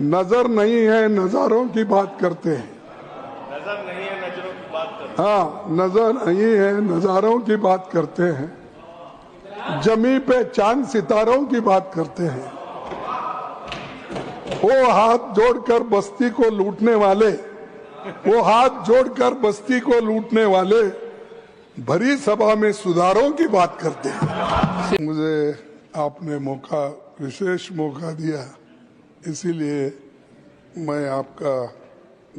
नजर नहीं है नजारों की बात करते हैं। नजर नहीं है नजरों की बात करते हैं। हाँ, नजर नहीं है नजारों की बात करते हैं। जमी पे चांद सितारों की बात करते हैं। वो हाथ जोड़कर बस्ती को लूटने वाले, वो हाथ जोड़कर बस्ती को लूटने वाले भरी सभा में सुधारों की बात करते हैं। मुझे आपने मौका, विशेष मौका दिया, इसीलिए मैं आपका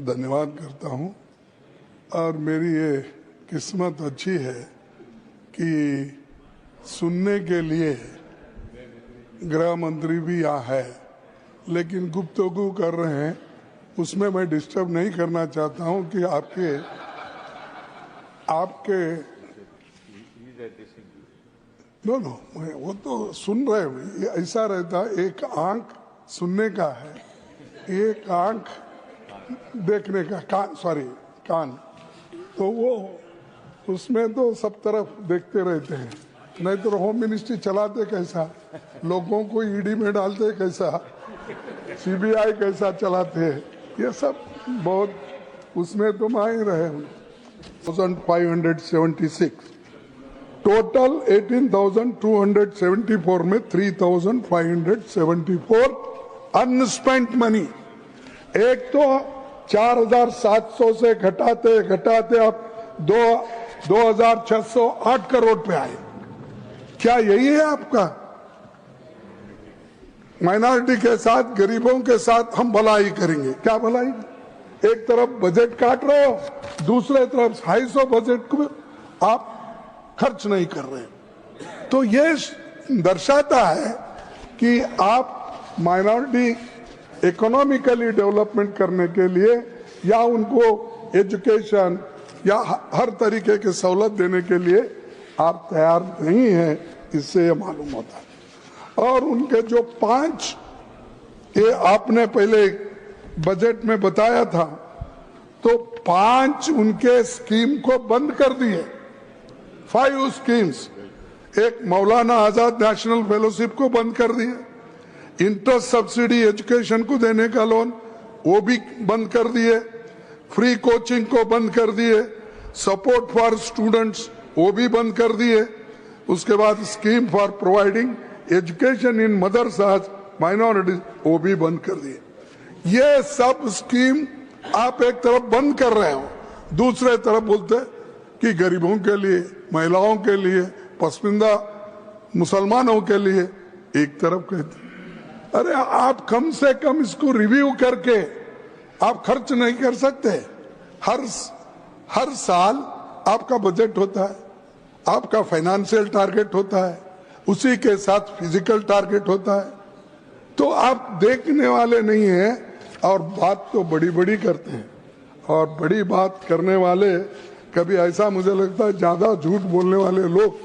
धन्यवाद करता हूं। और मेरी ये किस्मत अच्छी है कि सुनने के लिए गृह मंत्री भी यहाँ है, लेकिन गुफ्तगू कर रहे हैं, उसमें मैं डिस्टर्ब नहीं करना चाहता हूं कि आपके नो वो तो सुन रहे हैं। ऐसा रहता है, एक आंख सुनने का है, एक आंख देखने का, कान, तो वो उसमें तो सब तरफ देखते रहते हैं। नहीं तो होम मिनिस्ट्री चलाते कैसा, लोगों को ईडी में डालते कैसा, सीबीआई कैसा चलाते हैं, ये सब बहुत उसमें तो माहिर है। 1576 टोटल 18,274 में 3,574 अनस्पेंट मनी। एक तो 4,700 से घटाते घटाते अब 2,608 करोड़ पे आए। क्या यही है आपका? माइनॉरिटी के साथ, गरीबों के साथ हम भलाई करेंगे? क्या भलाई? एक तरफ बजट काट रहे हो, दूसरे तरफ 250 बजट को आप खर्च नहीं कर रहे। तो ये दर्शाता है कि आप माइनॉरिटी इकोनॉमिकली डेवलपमेंट करने के लिए या उनको एजुकेशन या हर तरीके की सहूलत देने के लिए आप तैयार नहीं हैं, इससे ये मालूम होता है। और उनके जो 5, ये आपने पहले बजट में बताया था, तो 5 उनके स्कीम को बंद कर दिए। 5 स्कीम्स, एक मौलाना आजाद नेशनल फेलोशिप को बंद कर दिया, इंटरेस्ट सब्सिडी एजुकेशन को देने का लोन वो भी बंद कर दिए, फ्री कोचिंग को बंद कर दिए, सपोर्ट फॉर स्टूडेंट्स वो भी बंद कर दिए। उसके बाद scheme for providing education in madrasas minorities वो भी बंद कर दिए। ये सब स्कीम आप एक तरफ बंद कर रहे हो, दूसरे तरफ बोलते कि गरीबों के लिए, महिलाओं के लिए, पसमानदा मुसलमानों के लिए एक तरफ कहते। अरे आप कम से कम इसको रिव्यू करके आप खर्च नहीं कर सकते? हर साल आपका बजट होता है, आपका फाइनेंशियल टारगेट होता है, उसी के साथ फिजिकल टारगेट होता है। तो आप देखने वाले नहीं हैं और बात तो बड़ी बड़ी करते हैं। और बड़ी बात करने वाले, कभी ऐसा मुझे लगता है ज्यादा झूठ बोलने वाले लोग।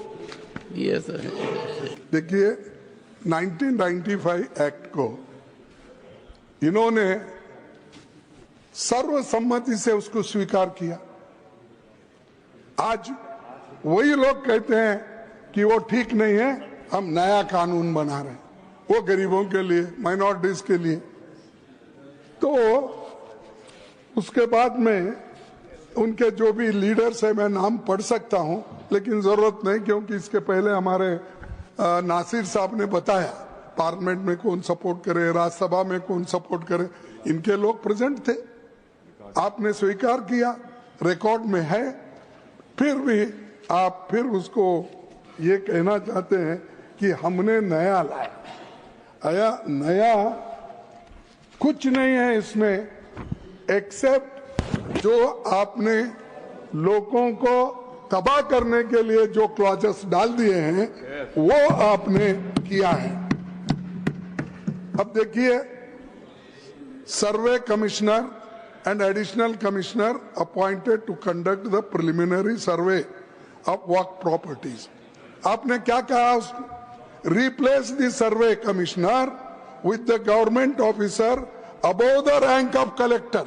देखिए 1995 एक्ट को इन्होंने सर्वसम्मति से उसको स्वीकार किया। आज वही लोग कहते हैं कि वो ठीक नहीं है, हम नया कानून बना रहे हैं, वो गरीबों के लिए, माइनॉरिटीज के लिए। तो उसके बाद में उनके जो भी लीडर्स है, मैं नाम पढ़ सकता हूं, लेकिन जरूरत नहीं, क्योंकि इसके पहले हमारे नासिर साहब ने बताया पार्लियामेंट में कौन सपोर्ट करे, राज्यसभा में कौन सपोर्ट करे, इनके लोग प्रेजेंट थे। आपने स्वीकार किया, रिकॉर्ड में है, फिर भी आप फिर उसको ये कहना चाहते हैं कि हमने नया लाया। नया कुछ नहीं है इसमें, एक्सेप्ट जो आपने लोगों को तबाह करने के लिए जो क्लॉजेस डाल दिए हैं वो आपने किया है। अब देखिए, सर्वे commissioner and additional commissioner appointed to conduct the preliminary survey of work properties. आपने क्या कहा? Replace the survey commissioner with the government officer above the rank of collector.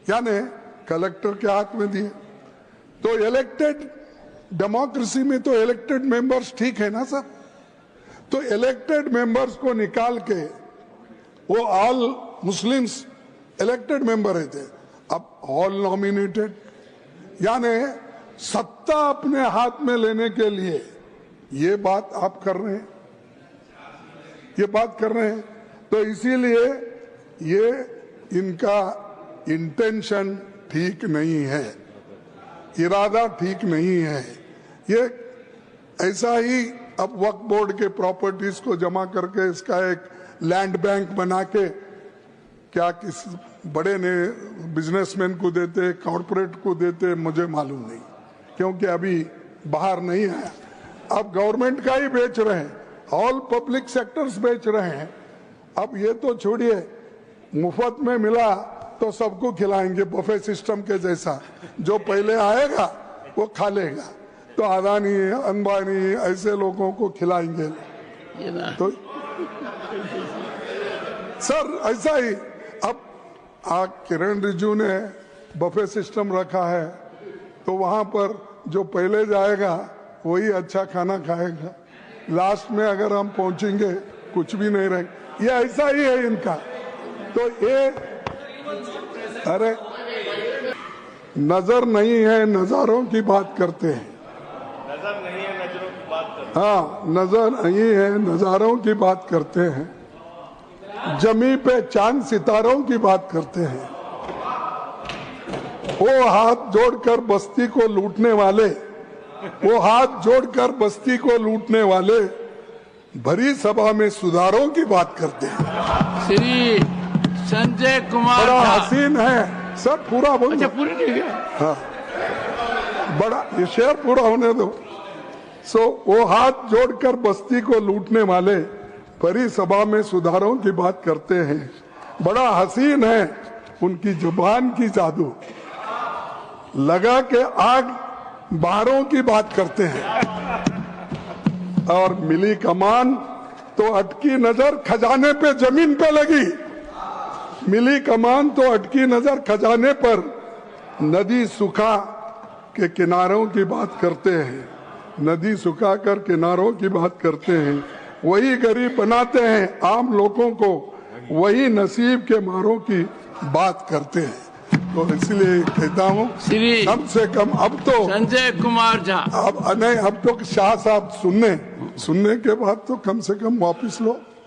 यानी कलेक्टर के हाथ में दिए। तो इलेक्टेड डेमोक्रेसी में तो इलेक्टेड मेंबर्स ठीक है ना सब? तो इलेक्टेड मेंबर्स को निकाल के वो ऑल मुस्लिम्स इलेक्टेड मेंबर थे, अब ऑल नॉमिनेटेड। यानी सत्ता अपने हाथ में लेने के लिए ये बात आप कर रहे हैं, ये बात कर रहे हैं। तो इसीलिए ये इनका इंटेंशन ठीक नहीं है, इरादा ठीक नहीं है। ये ऐसा ही अब वक्फ बोर्ड के प्रॉपर्टीज को जमा करके इसका एक लैंड बैंक बना के क्या किसी बड़े ने बिजनेसमैन को देते, कॉर्पोरेट को देते, मुझे मालूम नहीं, क्योंकि अभी बाहर नहीं आया। अब गवर्नमेंट का ही बेच रहे हैं, ऑल पब्लिक सेक्टर्स बेच रहे हैं। अब ये तो छोड़िए, मुफ्त में मिला तो सबको खिलाएंगे बफे सिस्टम के जैसा, जो पहले आएगा वो खा लेगा। तो अदानी, अंबानी ऐसे लोगों को खिलाएंगे। तो सर ऐसा ही अब किरण रिजिजू ने बफे सिस्टम रखा है, तो वहां पर जो पहले जाएगा वही अच्छा खाना खाएगा। लास्ट में अगर हम पहुंचेंगे कुछ भी नहीं रहेगा। ये ऐसा ही है इनका। तो ये अरे नजर नहीं है, नजारों की बात करते हैं। नजर नहीं है, नजरों की बात करते हैं। हाँ, नजर नहीं है, नजारों की बात करते हैं। जमी पे चांद सितारों की बात करते हैं। वो हाथ जोड़कर बस्ती को लूटने वाले, वो हाथ जोड़कर बस्ती को लूटने वाले भरी सभा में सुधारों की बात करते हैं। श्री संजय कुमार बड़ा झा। हसीन है सर, पूरा बोल। अच्छा, पूरी नहीं गया। हाँ, बड़ा ये शेर पूरा होने दो। वो हाथ जोड़कर बस्ती को लूटने वाले भरी सभा में सुधारों की बात करते हैं। बड़ा हसीन है उनकी जुबान की जादू, लगा के आग बाहरों की बात करते हैं। और मिली कमान तो अटकी नजर खजाने पे, जमीन पे लगी। मिली कमान तो अटकी नजर खजाने पर, नदी सुखा के किनारों की बात करते हैं। नदी सुखा कर किनारों की बात करते हैं। वही गरीब बनाते हैं आम लोगों को, वही नसीब के मारों की बात करते हैं। तो इसलिए कहता हूँ श्री कम से कम अब तो संजय कुमार झा। अब नहीं, अब तो शाह साहब सुनने के बाद तो कम से कम वापिस लो।